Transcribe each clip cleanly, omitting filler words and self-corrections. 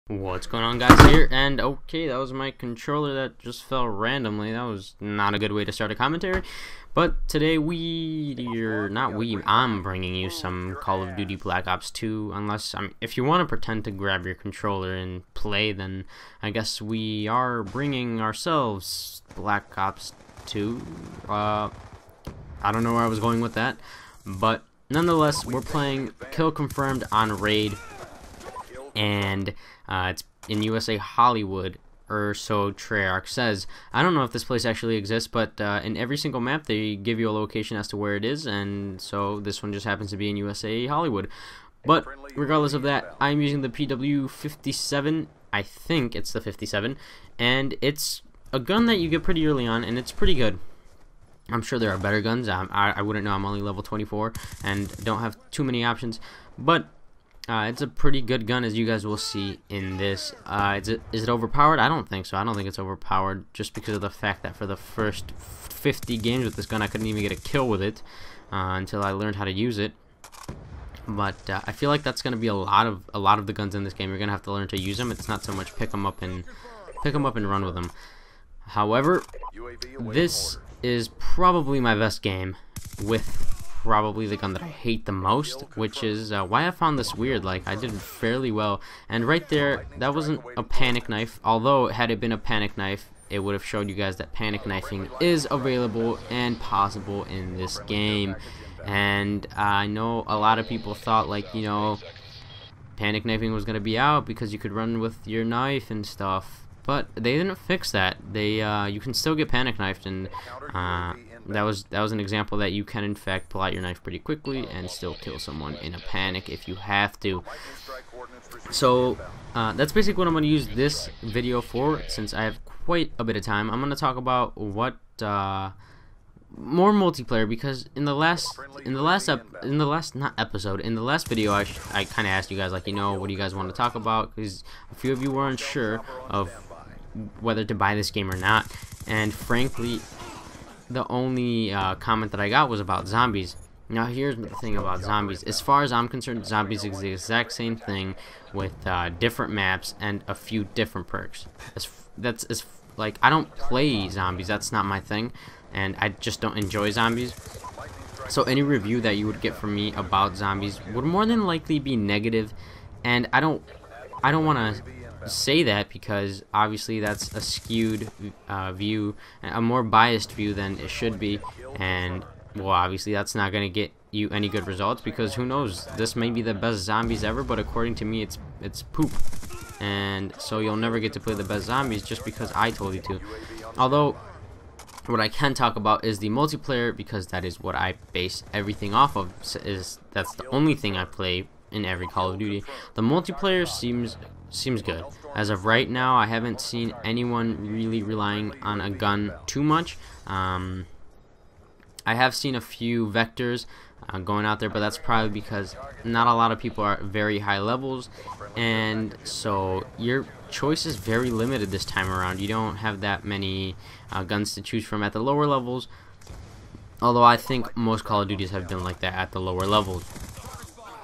What's going on, guys? Here, and okay, that was my controller that just fell randomly. That was not a good way to start a commentary. But today I'm bringing you some Call of Duty Black Ops 2. If you want to pretend to grab your controller and play, then I guess we are bringing ourselves Black Ops 2. I don't know where I was going with that, but nonetheless, we're playing Kill Confirmed on Raid, and it's in USA Hollywood, or so Treyarch says. I don't know if this place actually exists, but in every single map they give you a location as to where it is, and so this one just happens to be in USA Hollywood. But regardless of that, I'm using the PW57. I think it's the 57, and it's a gun that you get pretty early on, and it's pretty good. I'm sure there are better guns. I wouldn't know. I'm only level 24 and don't have too many options, but it's a pretty good gun, as you guys will see in this. Is it overpowered? I don't think so. I don't think it's overpowered, just because of the fact that for the first 50 games with this gun, I couldn't even get a kill with it until I learned how to use it. But I feel like that's going to be a lot of the guns in this game. You're going to have to learn to use them. It's not so much pick them up and run with them. However, this is probably my best game with probably the gun that I hate the most, which is why I found this weird. Like, I did fairly well, and right there, that wasn't a panic knife. Although had it been a panic knife, it would have showed you guys that panic knifing is available and possible in this game. And I know a lot of people thought, like, you know, panic knifing was gonna be out because you could run with your knife and stuff, but they didn't fix that. You can still get panic knifed, and that was an example that you can in fact pull out your knife pretty quickly and still kill someone in a panic if you have to. So that's basically what I'm going to use this video for, since I have quite a bit of time. I'm going to talk about what more multiplayer, because in the last video I kind of asked you guys, like, you know, what do you guys want to talk about, because a few of you were unsure of whether to buy this game or not, and frankly the only comment that I got was about zombies. Now here's the thing about zombies. As far as I'm concerned, zombies is the exact same thing with different maps and a few different perks. Like, I don't play zombies. That's not my thing, and I just don't enjoy zombies. So any review that you would get from me about zombies would more than likely be negative, and I don't want to say that, because obviously that's a skewed view, a more biased view than it should be, and well, obviously that's not going to get you any good results, because who knows, this may be the best zombies ever, but according to me it's poop, and so you'll never get to play the best zombies just because I told you to. Although what I can talk about is the multiplayer, because that is what I base everything off of. That's the only thing I play in every Call of Duty. The multiplayer seems good. As of right now, I haven't seen anyone really relying on a gun too much. I have seen a few vectors going out there, but that's probably because not a lot of people are at very high levels, and so your choice is very limited this time around. You don't have that many guns to choose from at the lower levels, although I think most Call of Duties have been like that at the lower levels.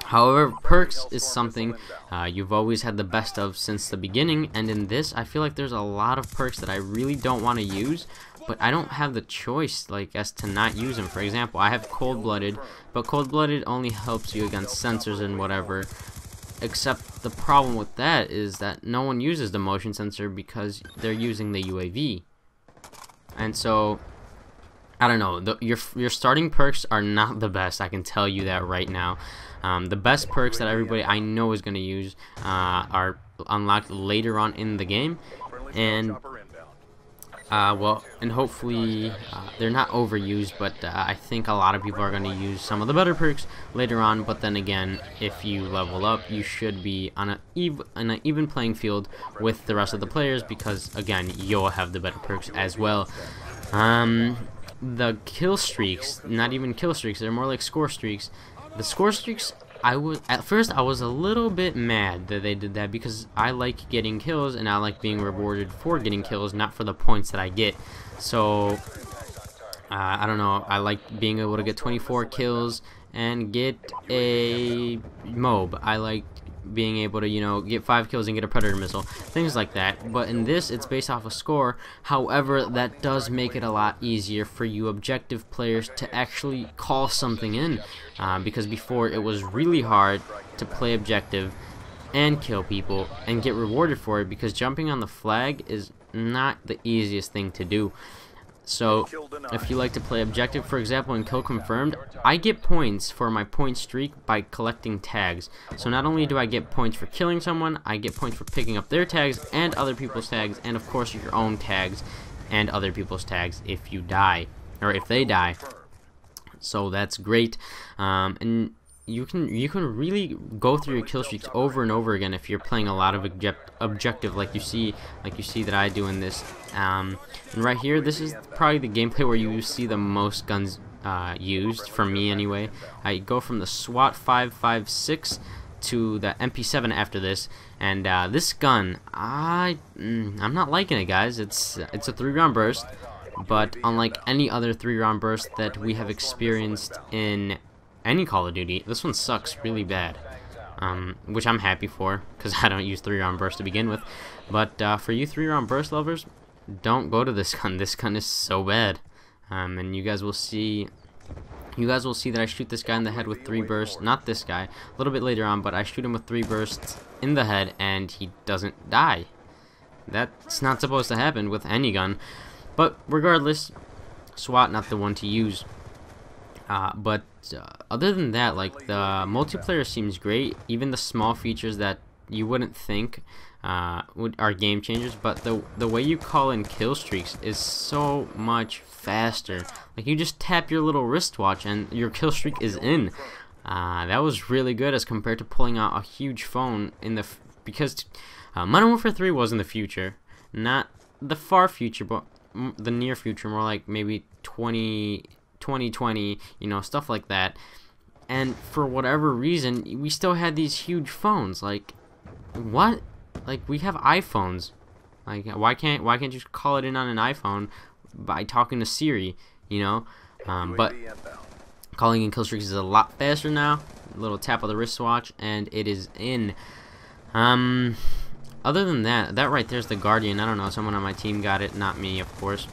However, perks is something you've always had the best of since the beginning, and in this I feel like there's a lot of perks that I really don't want to use, but I don't have the choice, like, as to not use them. For example, I have Cold-Blooded, but Cold-Blooded only helps you against sensors and whatever, except the problem with that is that no one uses the motion sensor because they're using the UAV. And so I don't know, your starting perks are not the best, I can tell you that right now. The best perks that everybody I know is going to use are unlocked later on in the game, and well, and hopefully they're not overused, but I think a lot of people are going to use some of the better perks later on. But then again, if you level up, you should be on an even playing field with the rest of the players, because again, you'll have the better perks as well. The kill streaks, not even kill streaks, they're more like score streaks. The score streaks, at first I was a little bit mad that they did that, because I like getting kills and I like being rewarded for getting kills, not for the points that I get. So I don't know, I like being able to get 24 kills and get a MOB. I like being able to, you know, get 5 kills and get a predator missile, things like that. But in this, it's based off a score. However, that does make it a lot easier for you objective players to actually call something in, because before it was really hard to play objective and kill people and get rewarded for it, because jumping on the flag is not the easiest thing to do. So if you like to play objective, for example, in kill confirmed, I get points for my point streak by collecting tags. So not only do I get points for killing someone, I get points for picking up their tags and other people's tags, and of course your own tags and other people's tags if you die, or if they die. So that's great. And you can really go through your kill streaks over and over again if you're playing a lot of objective, like you see that I do in this. And right here, this is probably the gameplay where you see the most guns used, for me anyway. I go from the SWAT 5.56 to the MP7 after this, and this gun, I'm not liking it, guys. It's a 3-round burst, but unlike any other 3-round burst that we have experienced in any Call of Duty, this one sucks really bad, which I'm happy for, because I don't use 3-round burst to begin with. But for you 3-round burst lovers, don't go to this gun. This gun is so bad, and you guys will see that I shoot this guy in the head with 3 bursts. Not this guy, a little bit later on, but I shoot him with 3 bursts in the head and he doesn't die. That's not supposed to happen with any gun, but regardless, SWAT not the one to use. But other than that, like, the multiplayer seems great. Even the small features that you wouldn't think are game changers, but the way you call in kill streaks is so much faster. Like, you just tap your little wristwatch and your kill streak is in. That was really good as compared to pulling out a huge phone in the because Modern Warfare 3 was in the future, not the far future, but the near future, more like maybe 2020, you know, stuff like that. And for whatever reason, we still had these huge phones. Like, what? Like, we have iPhones. Like, why can't you call it in on an iPhone by talking to Siri, you know? But calling in kill streaks is a lot faster now. A little tap of the wristwatch and it is in. Other than that right there's the Guardian. I don't know, someone on my team got it, not me, of course.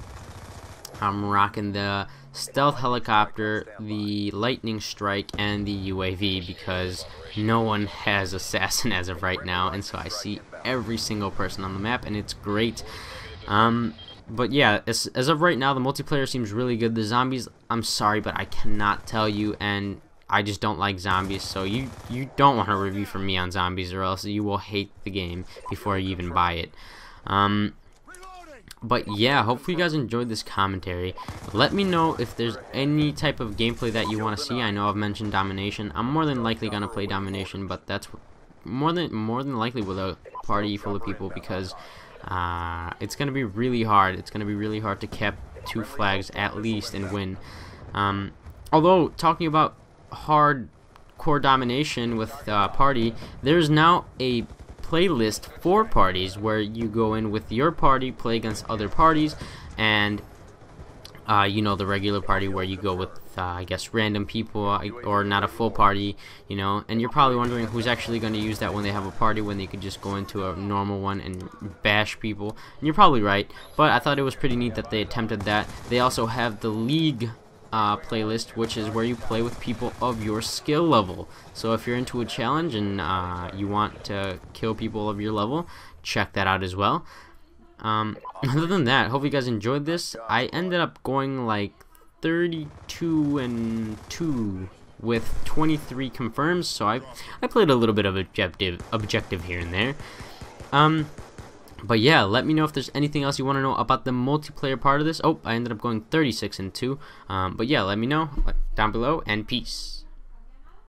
I'm rocking the stealth helicopter, the lightning strike, and the UAV because no one has assassin as of right now, and so I see every single person on the map, and it's great. But yeah, as of right now, the multiplayer seems really good. The zombies, I'm sorry, but I cannot tell you, and I just don't like zombies, so you don't want a review from me on zombies, or else you will hate the game before you even buy it. But yeah, hopefully you guys enjoyed this commentary. Let me know if there's any type of gameplay that you want to see. I know I've mentioned domination. I'm more than likely gonna play domination, but that's more than likely with a party full of people, because it's gonna be really hard. It's gonna be really hard to cap 2 flags at least and win. Although talking about hardcore domination with party, there's now a playlist for parties where you go in with your party, play against other parties, and you know, the regular party where you go with I guess random people, or not a full party, you know. And you're probably wondering who's actually going to use that when they have a party, when they could just go into a normal one and bash people. And you're probably right, but I thought it was pretty neat that they attempted that. They also have the League playlist, which is where you play with people of your skill level. So if you're into a challenge and you want to kill people of your level, check that out as well. Other than that, hope you guys enjoyed this. I ended up going like 32-2 with 23 confirms, so I played a little bit of objective here and there. But yeah, let me know if there's anything else you want to know about the multiplayer part of this. Oh, I ended up going 36-2. But yeah, let me know down below, and peace.